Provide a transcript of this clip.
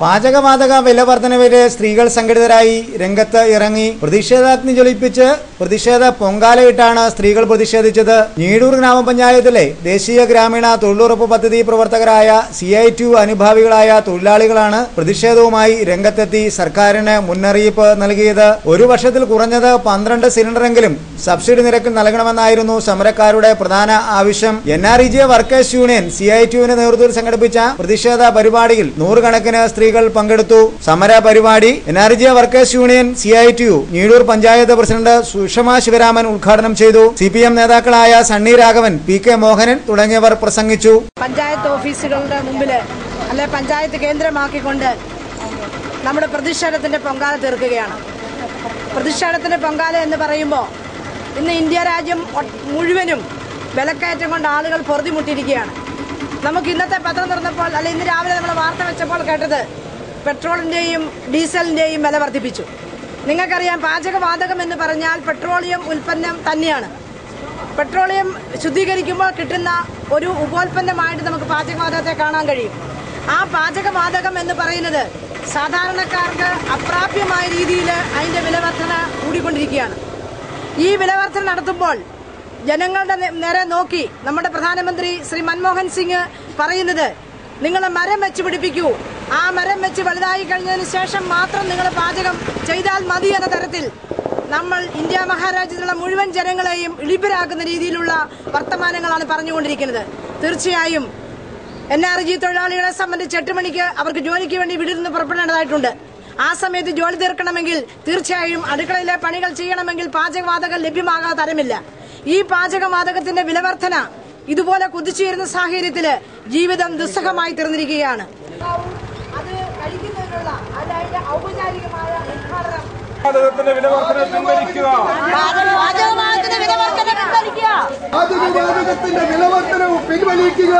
പാചകവാതക വില വർധനവില് സ്ത്രീകൾ സംഘടിതരായി രംഗത്ത് ഇറങ്ങി പ്രതിഷേധാഗ്നി ജ്വലിപ്പിച്ച് പ്രതിഷേധ പൊങ്കാലയിട്ടാണ് സ്ത്രീകൾ പ്രതിഷേധിച്ചത്. ഞീടൂർ ഗ്രാമപഞ്ചായത്തിലെ ദേശീയ ഗ്രാമീണ തൊഴിലുറപ്പ് പദ്ധതി പ്രവർത്തകരായ CITU അനുഭാവികളായ തൊഴിലാളികളാണ് പ്രതിഷേധവുമായി രംഗത്തെത്തി സർക്കാരിന് മുന്നറിയിപ്പ് നൽകിയത്. ഒരു വർഷത്തിൽ കുറഞ്ഞത് 12 സിലിണ്ടറെങ്കിലും സബ്സിഡി നിരക്കിൽ നൽകണമെന്നായിരുന്നു സമരക്കാരുടെ പ്രധാന ആവശ്യം. NREGA വർക്കേഴ്സ് യൂണിയൻ CITUവിന്റെ നേതൃത്വത്തിൽ സംഘടിപ്പിച്ച പ്രതിഷേധ പരിപാടിയിൽ നൂറുകണക്കിന് സ്ത്രീകൾ പങ്കെടുത്തു. സമര പരിപാടി NREGA workers union CITU Njeedoor panchayat president Sushama Sivaraman ഉദ്ഘാടനം ചെയ്തു. CPM നേതാക്കളായ സണ്ണി രാഘവൻ, PK മോഹനൻ തുടങ്ങിയവർ പ്രസംഗിച്ചു. പഞ്ചായത്ത് ഓഫീസുകളുടെ മുമ്പിൽ അല്ലെ പഞ്ചായത്ത് കേന്ദ്രമാക്കിക്കൊണ്ട് നമ്മുടെ പ്രതിഷേധത്തിന്റെ പൊങ്കാല തീർക്കുകയാണ്. പ്രതിഷേധത്തിന്റെ പൊങ്കാല എന്ന് പറയുമ്പോൾ ഇന്ന് ഇന്ത്യ രാജ്യം മുഴുവനും വിലക്കയറ്റം കൊണ്ട് ആളുകൾ പൊറുതിമുട്ടിയിരിക്കുകയാണ്. നമുക്ക് ഇന്നത്തെ പത്രം തുറന്നപ്പോൾ അല്ലെ ഇന്ന് രാവിലെ നമ്മൾ വാർത്ത വെച്ചപ്പോൾ കേട്ടത് പെട്രോളിന്റെയും ഡീസലിന്റെയും വില വർദ്ധിപ്പിച്ചു. നിങ്ങൾക്കറിയാം, പാചകവാതകം എന്ന് പറഞ്ഞാൽ പെട്രോളിയം ഉൽപ്പന്നം തന്നെയാണ്. പെട്രോളിയം ശുദ്ധീകരിക്കുമ്പോൾ കിട്ടുന്ന ഒരു ഉപോൽപ്പന്നമായിട്ട് നമുക്ക് പാചകവാതകത്തെ കാണാൻ കഴിയും. ആ പാചകവാതകം എന്ന് പറയുന്നത് സാധാരണക്കാർക്ക് അപ്രാപ്യമായ രീതിയിൽ അതിന്റെ വിലവർധന കൂടിക്കൊണ്ടിരിക്കുകയാണ്. ഈ വിലവർധന നടത്തുമ്പോൾ ജനങ്ങളുടെ നേരെ നോക്കി നമ്മുടെ പ്രധാനമന്ത്രി ശ്രീ മൻമോഹൻ സിംഗ് പറയുന്നത്, നിങ്ങൾ മരം വെച്ച് പിടിപ്പിക്കൂ, ആ മരം വെച്ച് വലുതായി കഴിഞ്ഞതിന് ശേഷം മാത്രം നിങ്ങൾ പാചകം ചെയ്താൽ മതി എന്ന തരത്തിൽ നമ്മൾ ഇന്ത്യ മഹാരാജ്യത്തിലുള്ള മുഴുവൻ ജനങ്ങളെയും ഇളിപ്പരാക്കുന്ന രീതിയിലുള്ള വർത്തമാനങ്ങളാണ് പറഞ്ഞുകൊണ്ടിരിക്കുന്നത്. തീർച്ചയായും NREGA തൊഴിലാളികളെ സംബന്ധിച്ച് 8 മണിക്ക് അവർക്ക് ജോലിക്ക് വേണ്ടി വീട്ടിൽ നിന്ന് പുറപ്പെടേണ്ടതായിട്ടുണ്ട്. ആ സമയത്ത് ജോലി തീർക്കണമെങ്കിൽ തീർച്ചയായും അടുക്കളയിലെ പണികൾ ചെയ്യണമെങ്കിൽ പാചകവാതകം ലഭ്യമാകാതെ തരമില്ല. ഈ പാചകവാതകത്തിന്റെ വിലവർധന ഇതുപോലെ കുതിച്ചുയരുന്ന സാഹചര്യത്തില് ജീവിതം ദുസ്സഹമായി തീർന്നിരിക്കുകയാണ്. അത് കഴിക്കുന്നതിനുള്ള അതായത് ഔപചാരികമായ ഉദ്ഘാടനം പാചകവാതകത്തിന്റെ വിലവർധന പിൻവലിക്കുക.